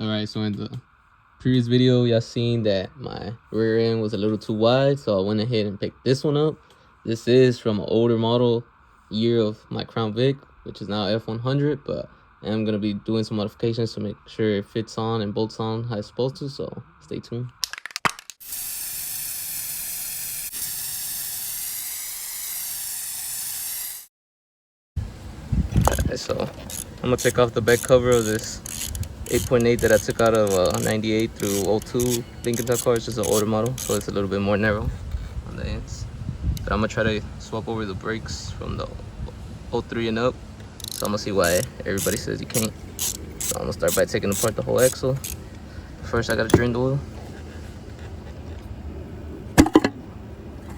Alright, so in the previous video, y'all seen that my rear end was a little too wide, so I went ahead and picked this one up. This is from an older model year of my Crown Vic, which is now F100, but I am going to be doing some modifications to make sure it fits on and bolts on how it's supposed to, so stay tuned. Okay, so I'm going to take off the back cover of this 8.8 that I took out of 98 through 02 Lincoln Tech car. It's just an older model, so it's a little bit more narrow on the ends. But I'm gonna try to swap over the brakes from the 03 and up. So I'm gonna see why everybody says you can't. So I'm gonna start by taking apart the whole axle. First, I gotta drain the oil.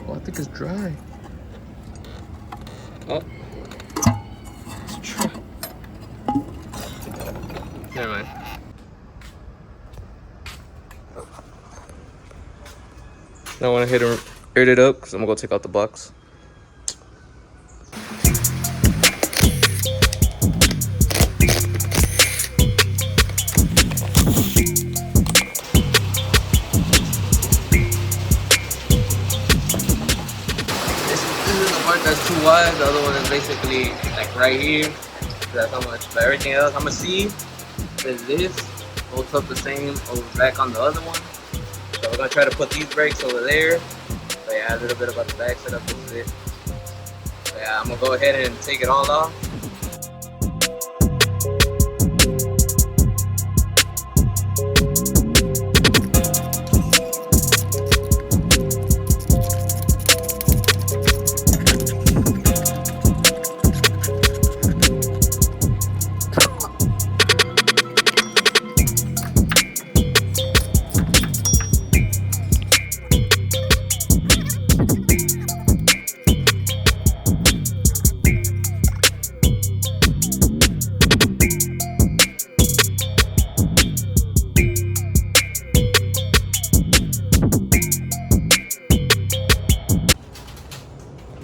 Oh, I think it's dry. Oh, it's dry. Never mind. Now I want to hit and air it up because I'm gonna go take out the box. This is the part that's too wide. The other one is basically like right here. That's how much. But everything else, I'm gonna see if this bolts up the same over back on the other one. So we're gonna try to put these brakes over there. But yeah, a little bit about the back setup, this is it. But yeah, I'm gonna go ahead and take it all off.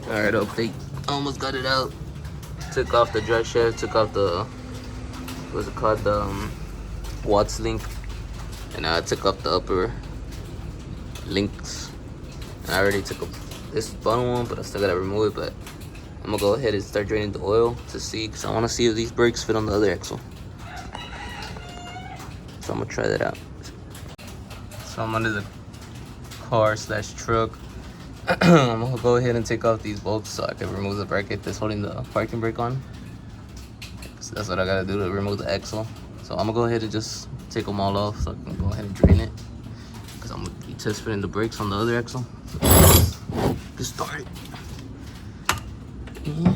Alright, update. Almost got it out. Took off the drive shaft, took off the, what's it called, the Watts link. And I took off the upper links. And I already took off this bottom one, but I still gotta remove it. But I'm gonna go ahead and start draining the oil to see, because I wanna see if these brakes fit on the other axle. So I'm gonna try that out. So I'm under the car / truck. I'm gonna go ahead and take off these bolts so I can remove the bracket that's holding the parking brake on. So that's what I gotta do to remove the axle. So I'm gonna go ahead and just take them all off so I can go ahead and drain it, because I'm gonna be test fitting the brakes on the other axle. So let's get started. Yeah.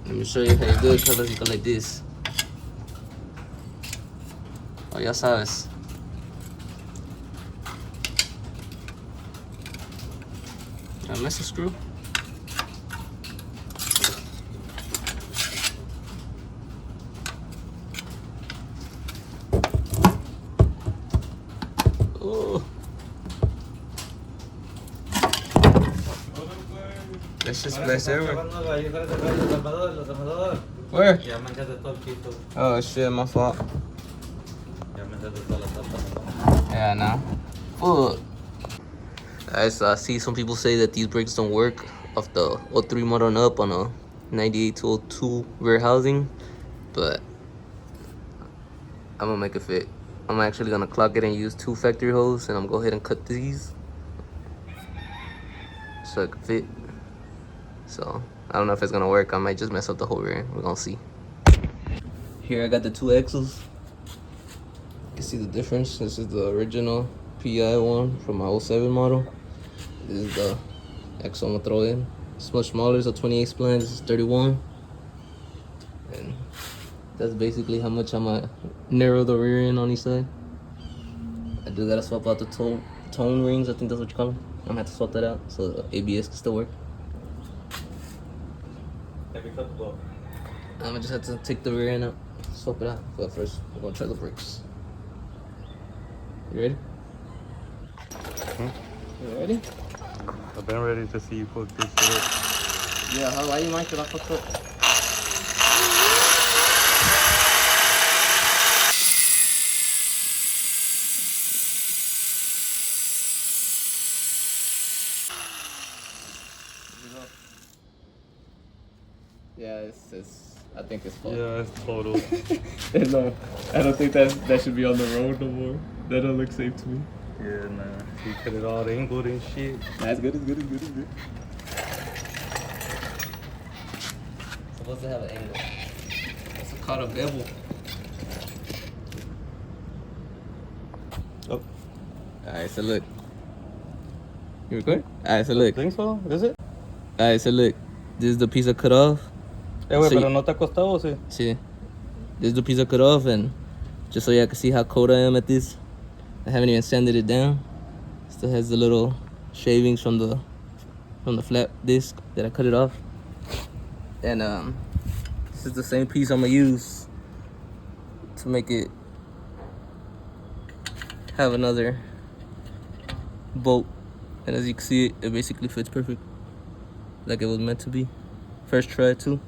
Let me show you how you do it, colors. You go like this. Oh, ya sabes. Did I miss a screw? Oh. Let's just splash everywhere. Where? Oh shit, my fault. Yeah, nah. Fuck. Alright, so I see some people say that these brakes don't work off the 03 model and up on a 98 to 02 rear housing, but I'm gonna make it fit. I'm actually gonna clock it and use 2 factory holes, and I'm gonna go ahead and cut these so it can fit. So I don't know if it's gonna work. I might just mess up the whole rear. We're gonna see. Here I got the 2 axles. You can see the difference. This is the original PI one from my 07 model. This is the axle I'm gonna throw in. It's much smaller. It's a 28 spline. This is 31. And that's basically how much I'm gonna narrow the rear end on each side. I do gotta swap out the tone rings. I think that's what you call them. I'm gonna have to swap that out so the ABS can still work. I'm gonna just have to take the rear end out, swap it out. But first, we're gonna try the brakes. You ready? Hmm? You ready? I've been ready to see you put this shit up. Yeah, how are you, Mike? I fucked up. Yeah, it's. I think it's fucked. Yeah, it's total. There's no. I don't think that should be on the road no more. That don't look safe to me. Yeah, nah. You cut it all angled and shit. Nah, it's good. It's good. It's good. It's good. Supposed to have an angle. It's called a bevel. Oh. Alright, so look. You record? Alright, so look. Think so? Is it? Alright, so look. This is the piece I cut off. Güey, So pero no te ha costado, ¿o sí? See, this is the piece I cut off, and just so y'all can see how cold I am at this, I haven't even sanded it down. Still has the little shavings from the flat disc that I cut it off. And this is the same piece I'm gonna use to make it have another bolt. And as you can see, it basically fits perfect, like it was meant to be. First try too.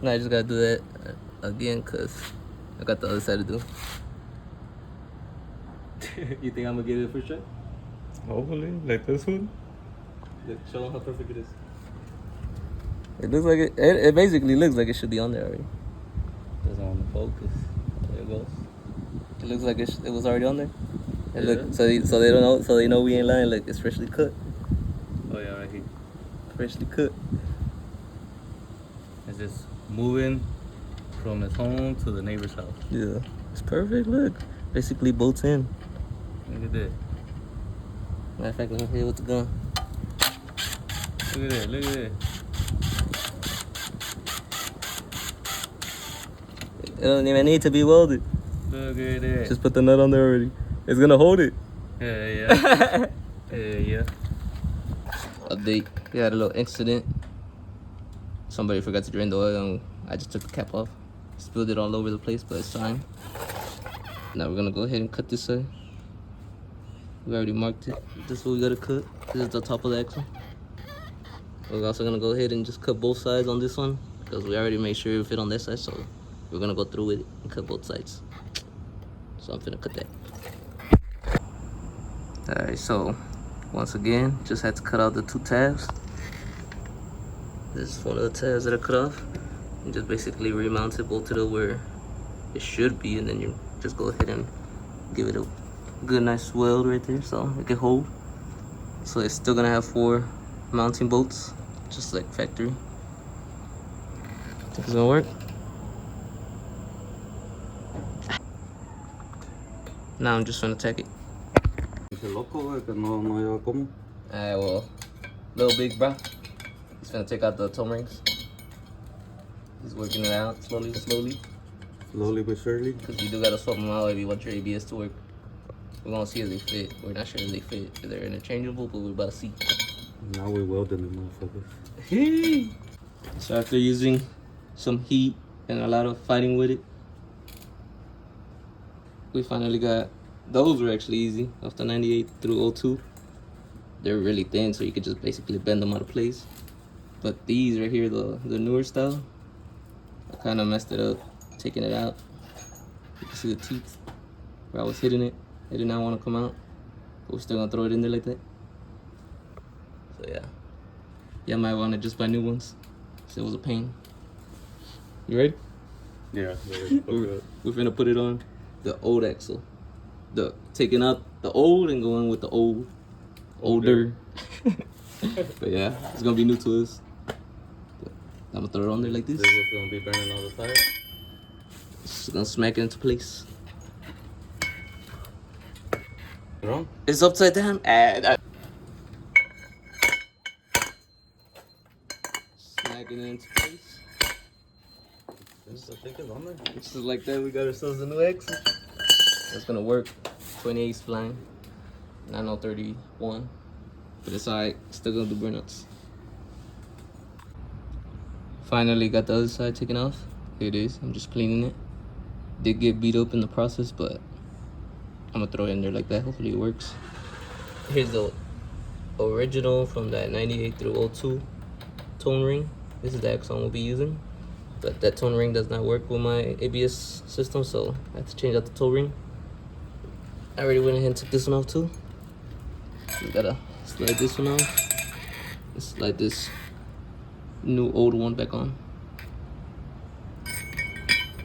Now I just gotta do that again because I got the other side to do. You think I'm gonna get it first try? Hopefully, like this one. Look, show them how perfect it is. It looks like it basically looks like it should be on there already. Doesn't want to focus. There it goes. It looks like it was already on there. And Yeah. look, so they don't know, so they know we ain't lying. Look, it's freshly cut. Oh yeah, right here. Freshly cut. It's just moving from his home to the neighbor's house. Yeah, it's perfect. Look, basically bolts in. Look at that. Matter of fact, let me hit it with the gun. Look at that. Look at that. It don't even need to be welded. Look at that. Just put the nut on there already. It's gonna hold it. Yeah, yeah. Yeah. Update. We had a little incident. Somebody forgot to drain the oil and I just took the cap off. Spilled it all over the place, but it's fine. Now we're gonna go ahead and cut this side. We already marked it. This is what we gotta cut. This is the top of the axle. We're also gonna go ahead and just cut both sides on this one because we already made sure it fit on this side, so we're gonna go through with it and cut both sides. So I'm finna cut that. Alright, so once again, just had to cut out the 2 tabs. This is one of the tabs that I cut off. And just basically remount it, bolt it up where it should be, and then you just go ahead and give it a good nice weld right there so it can hold. So it's still gonna have 4 mounting bolts, just like factory. Think it's gonna work? Now I'm just gonna tack it. Alright, well, little big bro. He's gonna take out the toe rings. He's working it out slowly. Slowly but surely. Because you do gotta swap them out if you want your ABS to work. We're gonna see if they fit. We're not sure if they fit. If they're interchangeable, but we're about to see. Now we're welding them motherfuckers. So after using some heat and a lot of fighting with it, we finally got, those were actually easy, off the 98 through 02. They're really thin, so you could just basically bend them out of place. But these right here, the newer style, I kind of messed it up, taking it out. You can see the teeth where I was hitting it. It did not want to come out, but we're still gonna throw it in there like that. So yeah, y'all might want to just buy new ones, so it was a pain. You ready? Yeah. We're finna put it on the old axle. Taking out the old and going with the older. But yeah, it's gonna be new to us. I'm gonna throw it on there like this. This is what's gonna be burning all the tires. Just gonna smack it into place. Wrong? It's upside down. Smack it into place. Just like that, we got ourselves a new axle. That's gonna work. 28 spline, 9031. But it's alright, still gonna do burnouts. Finally got the other side taken off. Here it is, I'm just cleaning it. Did get beat up in the process, but I'm gonna throw it in there like that. Hopefully it works. Here's the original from that 98 through 02 tone ring. This is the axon we'll be using, but that tone ring does not work with my ABS system, so I have to change out the toe ring. I already went ahead and took this one off too. We gotta slide this one off and slide this new old one back on,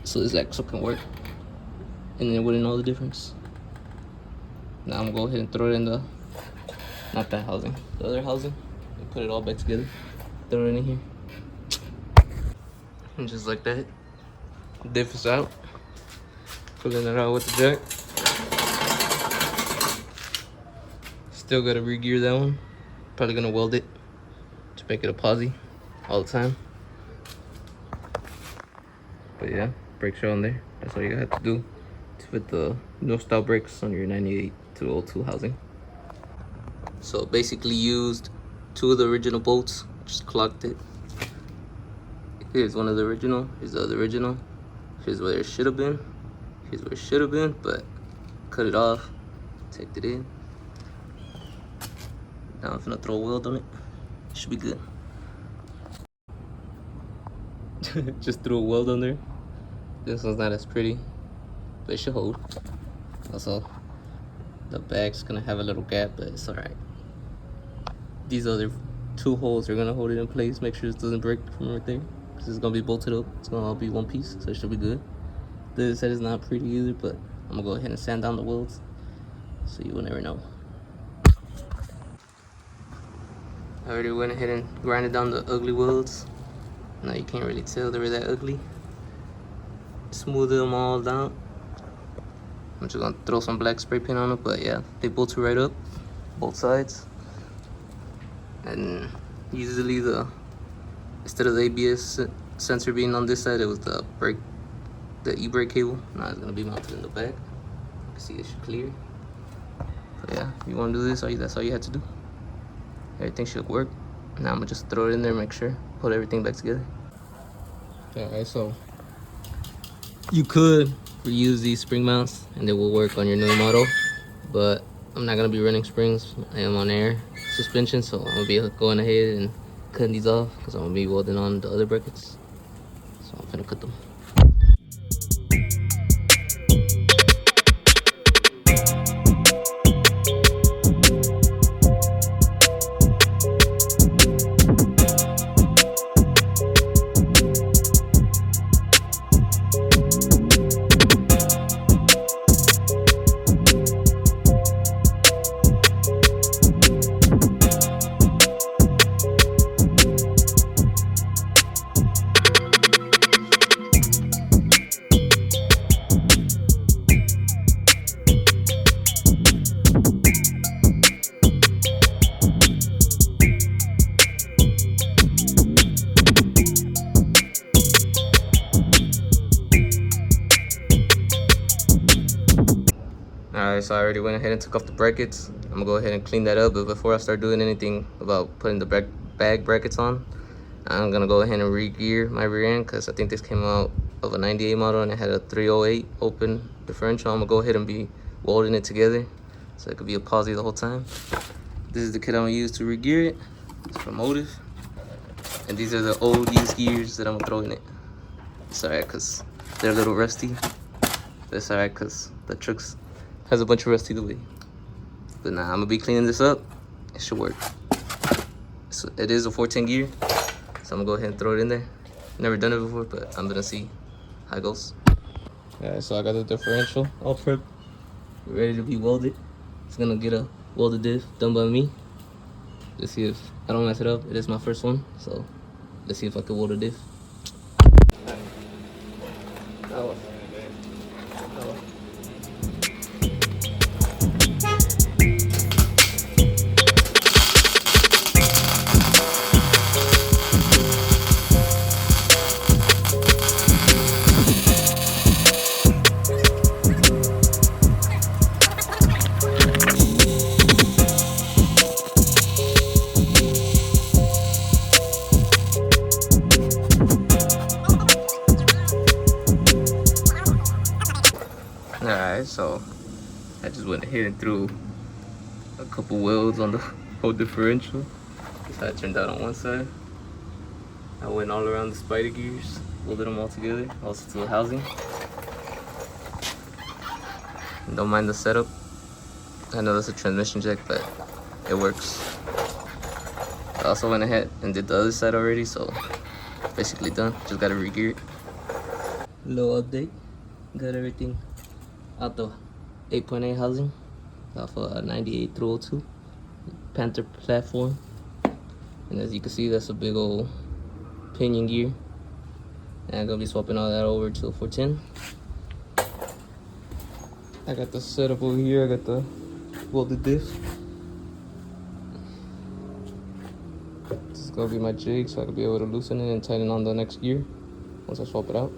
so this axle can work, and then wouldn't know the difference. Now I'm gonna go ahead and throw it in the, not that housing, the other housing, and put it all back together. Throw it in here. And just like that, diff is out. Pulling it out with the jack. Still gotta re-gear that one. Probably gonna weld it to make it a posi all the time. But yeah, brakes are on there. That's all you have to do to fit the no style brakes on your 98 to 02 housing. So basically used 2 of the original bolts, just clocked it. Here's one of the original, here's the other original. Here's where it should have been. Here's where it should have been, but cut it off, taped it in. Now I'm gonna throw a weld on it. It should be good. Just threw a weld on there. This one's not as pretty, but it should hold. Also, the back's gonna have a little gap, but it's alright. These other 2 holes are gonna hold it in place. Make sure this doesn't break from right there, because it's gonna be bolted up. It's gonna all be one piece, so it should be good. This side is not pretty either, but I'm gonna go ahead and sand down the welds, so you will never know. I already went ahead and grinded down the ugly welds. Now you can't really tell they were that ugly. Smoothed them all down. I'm just gonna throw some black spray paint on it, but yeah, they bolted right up, both sides. And usually instead of the ABS sensor being on this side, it was the e-brake cable. Now it's gonna be mounted in the back. You can see it should clear. But yeah, if you wanna do this, that's all you have to do. Everything should work. Now I'm gonna just throw it in there, make sure, put everything back together. Alright, so you could reuse these spring mounts and they will work on your new model, but I'm not gonna be running springs. I am on air suspension, so I'm gonna be going ahead and cutting these off because I'm gonna be welding on the other brackets. So I'm gonna cut them. Alright, so I already went ahead and took off the brackets. I'm gonna go ahead and clean that up, but before I start doing anything about putting the bag brackets on, I'm gonna go ahead and re-gear my rear end, because I think this came out of a 98 model and it had a 308 open differential. I'm gonna go ahead and be welding it together so it could be a posi the whole time. This is the kit I'm gonna use to re-gear it. It's from Motive. And these are the old used gears that I'm gonna throw in it. It's alright because they're a little rusty. But it's alright because the trucks has a bunch of rust either way. But nah, I'm gonna be cleaning this up. It should work. So it is a 410 gear, so I'm gonna go ahead and throw it in there. Never done it before, but I'm gonna see how it goes. Alright, so I got the differential all prepped, ready to be welded. It's gonna get a welded diff done by me. Let's see if I don't mess it up. It is my first one, so let's see if I can weld a diff. Alright, so I just went ahead and threw a couple welds on the whole differential. That's how it turned out on one side. I went all around the spider gears, welded them all together, also to the housing. Don't mind the setup. I know that's a transmission jack, but it works. I also went ahead and did the other side already, so basically done. Just gotta re-gear it. Little update. Got everything out the 8.8 housing off a 98 through 02 Panther platform. And as you can see, that's a big old pinion gear. And I'm gonna be swapping all that over to a 410. I got the setup over here. I got the welded diff. This is gonna be my jig, so I can be able to loosen it and tighten on the next gear once I swap it out.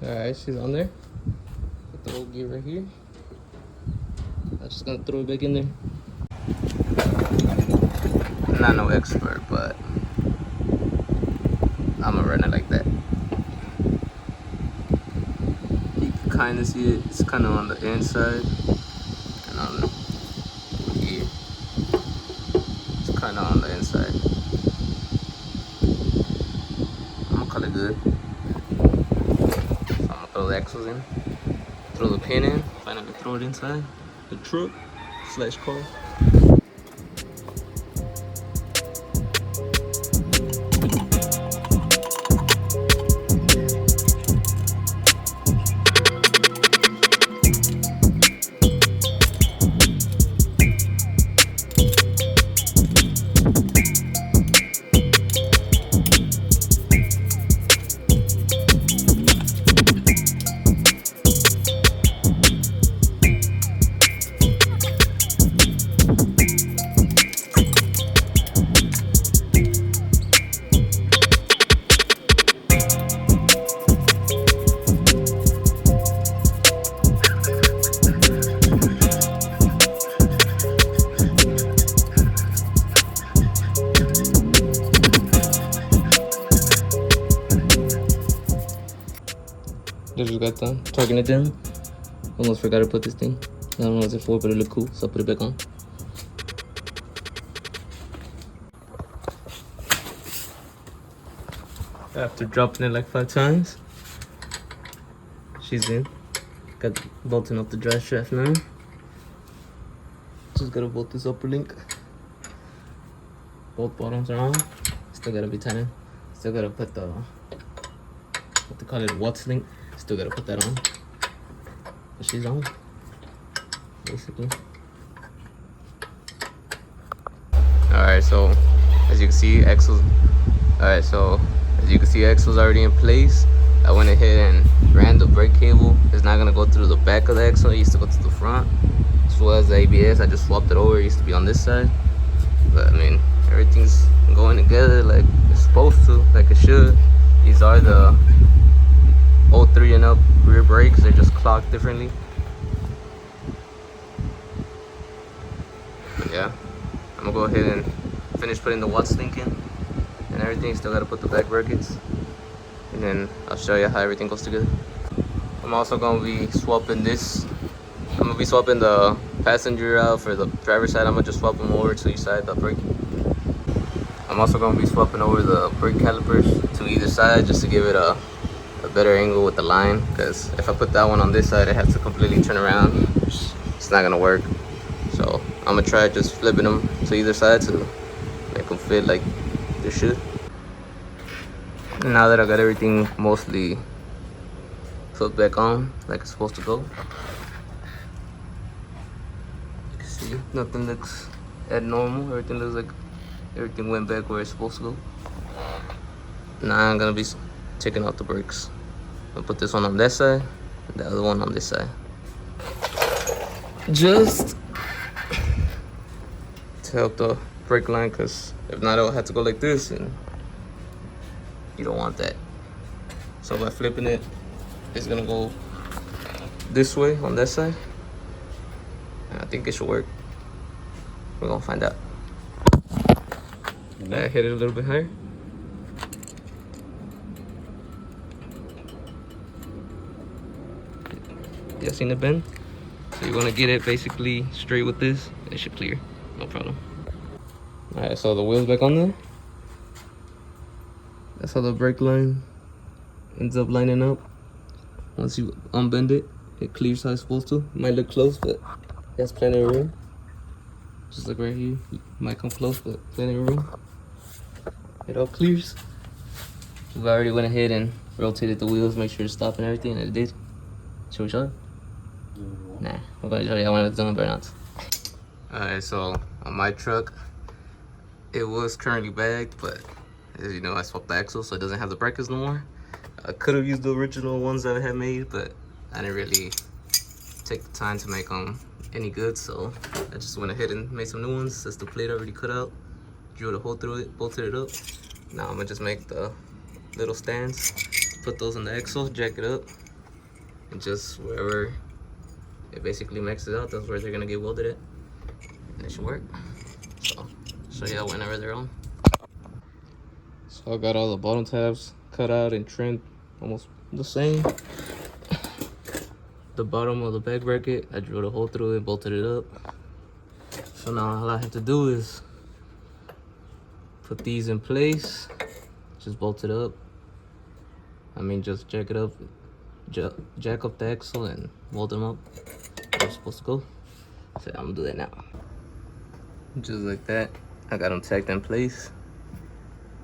Alright, she's on there. Put the old gear right here. I'm just gonna throw it back in there. I'm not no expert, but I'm gonna run it like that. You can kind of see it. It's kind of on the inside, and on here, it's kind of on the inside. I'm gonna call it good. Throw the axles in, throw the pin in, finally throw it inside the truck / car. Just got done torquing it down. Almost forgot to put this thing. I don't know what it's for, but it looked cool, so I put it back on. After dropping it like 5 times, she's in. Got bolting up the drive shaft now. Just gotta bolt this upper link. Both bottoms are on. Still gotta be tightened. Still gotta put the, what they call it, Watts link. Still gotta put that on. But she's on, basically. Alright, so as you can see, axles. Alright, so as you can see, axle's already in place. I went ahead and ran the brake cable. It's not gonna go through the back of the axle. It used to go to the front. As well as the ABS, I just swapped it over. It used to be on this side. But I mean, everything's going together like it's supposed to, like it should. These are the 03 and up rear brakes. They're just clocked differently. But yeah, I'm gonna go ahead and finish putting the Watts link in and everything. Still gotta put the back brackets, and then I'll show you how everything goes together. I'm also gonna be swapping this. I'm gonna be swapping the passenger out for the driver's side. I'm gonna just swap them over to each side, the brake. I'm also gonna be swapping over the brake calipers to either side just to give it a better angle with the line, because if I put that one on this side, it has to completely turn around. It's not gonna work. So I'm gonna try just flipping them to either side to make them fit like they should. Now that I got everything mostly flipped back on like it's supposed to go, you can see nothing looks at normal. Everything looks like everything went back where it's supposed to go. Now I'm gonna be taking out the brakes. I'll put this one on that side and the other one on this side, just to help the brake line, because if not, it'll have to go like this and you don't want that. So by flipping it, it's gonna go this way on that side, and I think it should work. We're gonna find out. I hit it a little bit higher. You seen the bend? So you wanna get it basically straight with this. It should clear, no problem. All right, so the wheel's back on there. That's how the brake line ends up lining up. Once you unbend it, it clears how it's supposed to. It might look close, but there's plenty of room. Just like right here, it might come close, but plenty of room. It all clears. We've already went ahead and rotated the wheels, make sure to stop and everything, and it did. Should we show it? Nah, I'm gonna show you when it's done burnouts. Alright, so on my truck, it was currently bagged, but as you know, I swapped the axle, so it doesn't have the breakers no more. I could have used the original ones that I had made, but I didn't really take the time to make them any good, so I just went ahead and made some new ones. That's the plate already cut out, drilled a hole through it, bolted it up. Now I'm gonna just make the little stands, put those on the axle, jack it up, and just wherever it basically maxes out, that's where they're gonna get welded at, and it should work. So show you whenever they're on. So I got all the bottom tabs cut out and trimmed almost the same. The bottom of the back bracket, I drilled a hole through it, bolted it up. So now all I have to do is put these in place, just bolt it up. I mean, just jack it up, jack up the axle and weld them up where it's supposed to go. So I'm gonna do that now. Just like that, I got them tacked in place.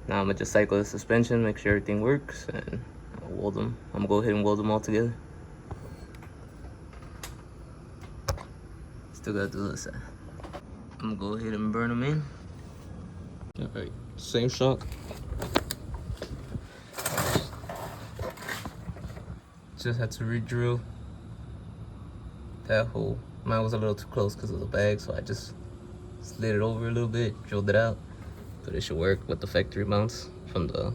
Now I'm gonna just cycle the suspension, make sure everything works, and I'll weld them. I'm gonna go ahead and weld them all together. Still gotta do this side. I'm gonna go ahead and burn them in. Alright, same shock. Just had to re-drill that hole. Mine was a little too close because of the bag, so I just slid it over a little bit, drilled it out. But it should work with the factory mounts from the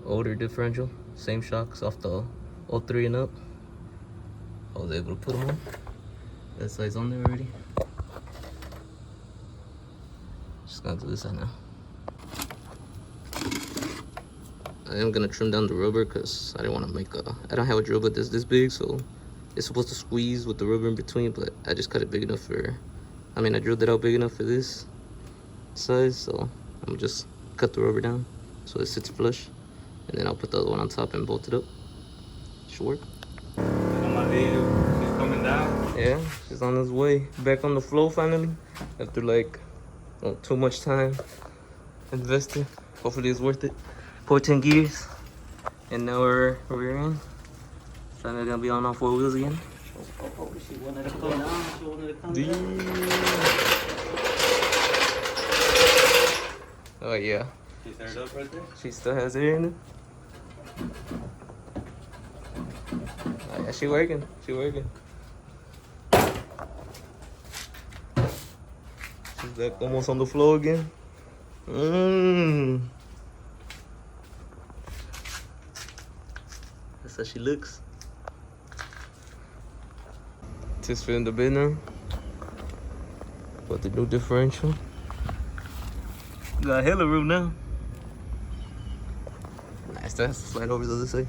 older differential. Same shocks off the 03 and up. I was able to put them on. That side's on there already. Just gonna do this side now. I am gonna trim down the rubber because I didn't want to make I don't have a drill bit that's this big, so it's supposed to squeeze with the rubber in between, but I just cut it big enough for, I drilled it out big enough for this size, so I'm gonna just cut the rubber down so it sits flush, and then I'll put the other one on top and bolt it up. Should work. On my video, she's coming down. Yeah, she's on his way back on the flow finally, after like too much time invested. Hopefully it's worth it. 14 gears, and now we're in. Finally gonna be on all 4 wheels again. She wanted to come down. She wanted to come down. Oh yeah. She started up right there? She still has it in it. Oh yeah, she working. She working. She's back almost on the floor again. That's how she looks. Just fitting the bed now. Got the new differential. Got hella room now. Nah, still has to slide over the other side.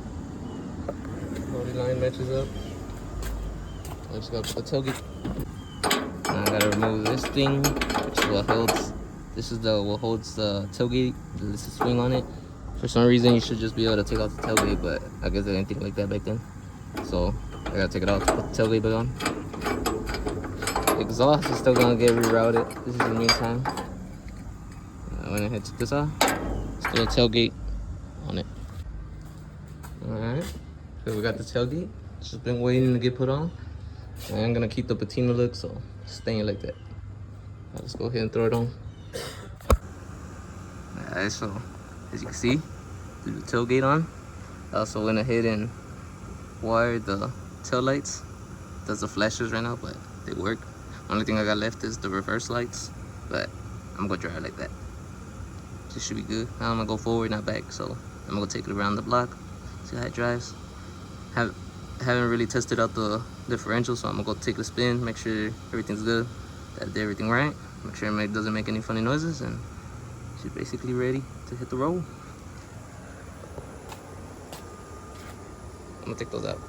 line matches up. I just gotta put the tailgate. And I gotta remove this thing, which is what holds. This is what holds the tailgate. This is swing on it. For some reason, you should just be able to take out the tailgate, but I guess they didn't think like that back then. So I gotta take it out, put the tailgate back on. The exhaust is still gonna get rerouted. This is in the meantime. I went ahead and took this off. Still a tailgate on it. Alright, so we got the tailgate. It's just been waiting to get put on. And I'm gonna keep the patina look, so staying like that. Let's go ahead and throw it on. Alright, so as you can see, threw the tailgate on. I also went ahead and wired the tail lights. Does the flashes right now, but they work. Only thing I got left is the reverse lights, but I'm gonna drive it like that. This should be good. Now I'm gonna go forward, not back, so I'm gonna take it around the block, see how it drives. Haven't really tested out the differential, so I'm gonna go take a spin, make sure everything's good, that I did everything right, make sure it doesn't make any funny noises, and she's basically ready to hit the road. I'm gonna take those out.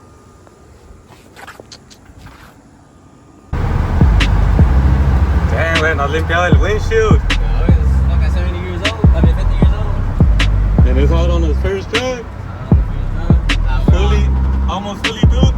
Damn, güey, no has limpiado el windshield. No, it's like 70 years old. I mean 50 years old. And it's all on his first truck. Almost fully built.